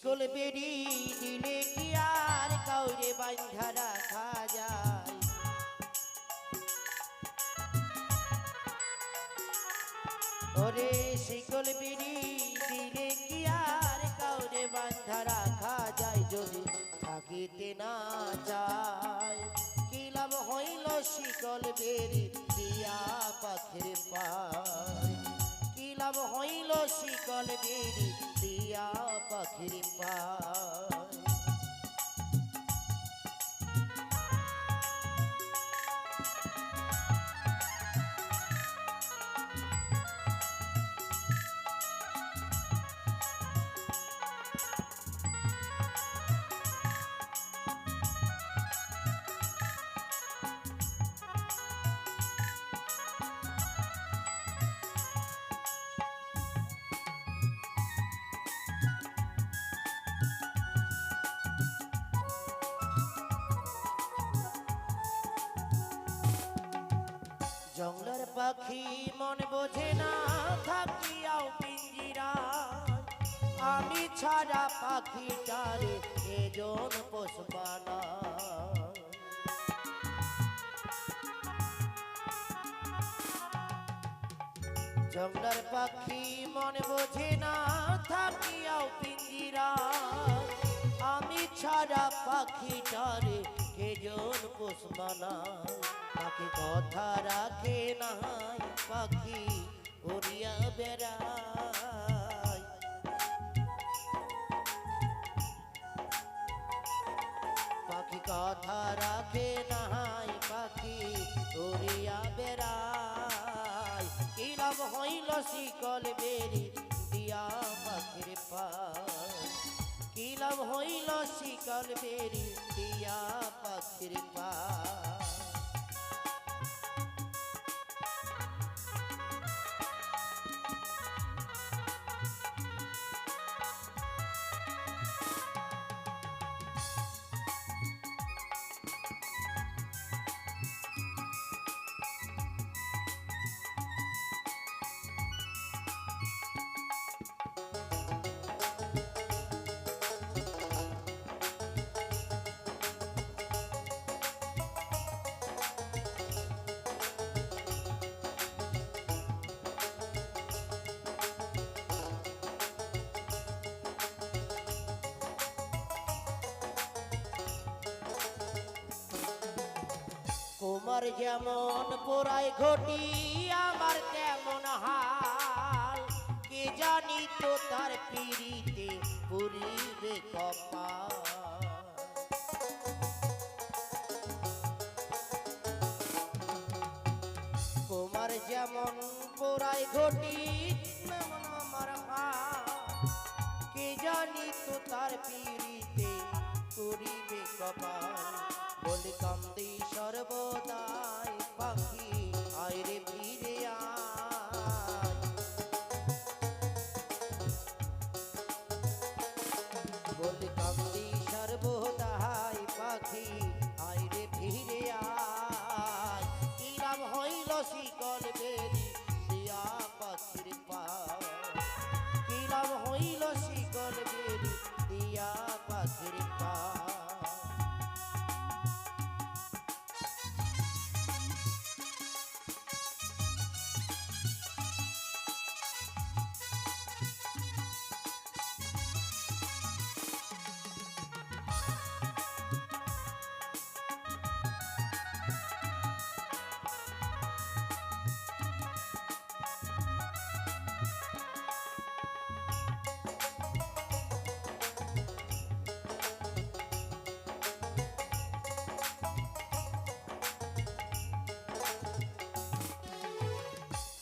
শিকল বেরি দিলে কি আর কাউরে বাঁধা রাখা যায়? ওরে শিকল বেরি দিলে কি আর কাউরে বাঁধা রাখা যায়? যদি থাকিতে না চায় কি লাভ হইল শিকল বেরি দিয়া পাখির পায়? কি লাভ হইল শিকল বেরি দিয়া পাখির পায়? জঙ্গলের পাখি মন বোঝে না থাকিয়াও পিঞ্জিরায়, আমি ছাড়া পাখিটারে এজন পোষবানা। জঙ্গলের পাখি মন বোঝে না থাকিয়াও পিঞ্জিরায়, আমি ছাড়া পাখিটারে এজন পোষবানা। পাখি কথা রাখে নাই পাখি উড়িয়া বেড়ায়, পাখি কথা রাখে নাই পাখি উড়িয়া বেড়ায়। কি লাভ হইল শিকল বেরি দিয়া পাখির পায়? কি লাভ হইল শিকল বেরি দিয়া পাখির পায়? তোমার যেমন পোড়ায় ঘটি আমার তেমন হাল, কে জানি তো তার পিড়িতে পুরিবে কপাল। তোমার যেমন পোড়ায় ঘটি তেমন আমার হাল, কে জানি তো তার পিড়িতে পুরিবে কপাল। বলি কান্দি সর্বদাই পাখি আইরে ফিরে আয়, বলি কান্দি সর্বদাই পাখি আইরে ফিরে আয়। কি লাভ হইল শিকল বেরি দিয়া পাখির পায়? কি লাভ হইল শিকল বেরি দিয়া পাখির পায়?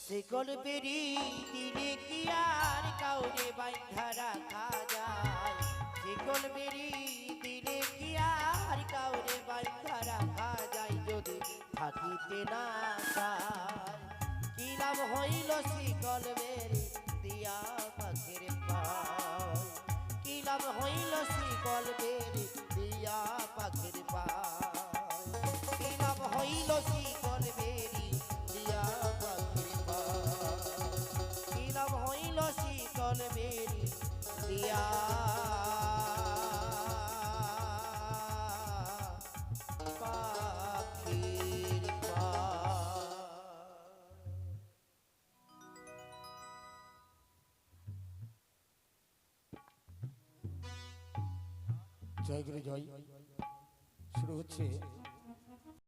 শিকল বেরি দিলে কি আর কাউরে বাঁধা রাখা যায়? শিকল বেরি দিলে কি আর কাউরে বাঁধা রাখা যায়? যদি থাকিতে না চায় কি লাভ হইল শিকল বেরি দিয়া পাখির পায়? কি লাভ হইল শিকল বেরি দিয়া পাখির পায়? কি লাভ হইল শিকল বেরি দিয়া পাখির পায়? কি লাভ হইল শিকল বেরি দিয়া জয় গুরু জয়। শুরু হচ্ছে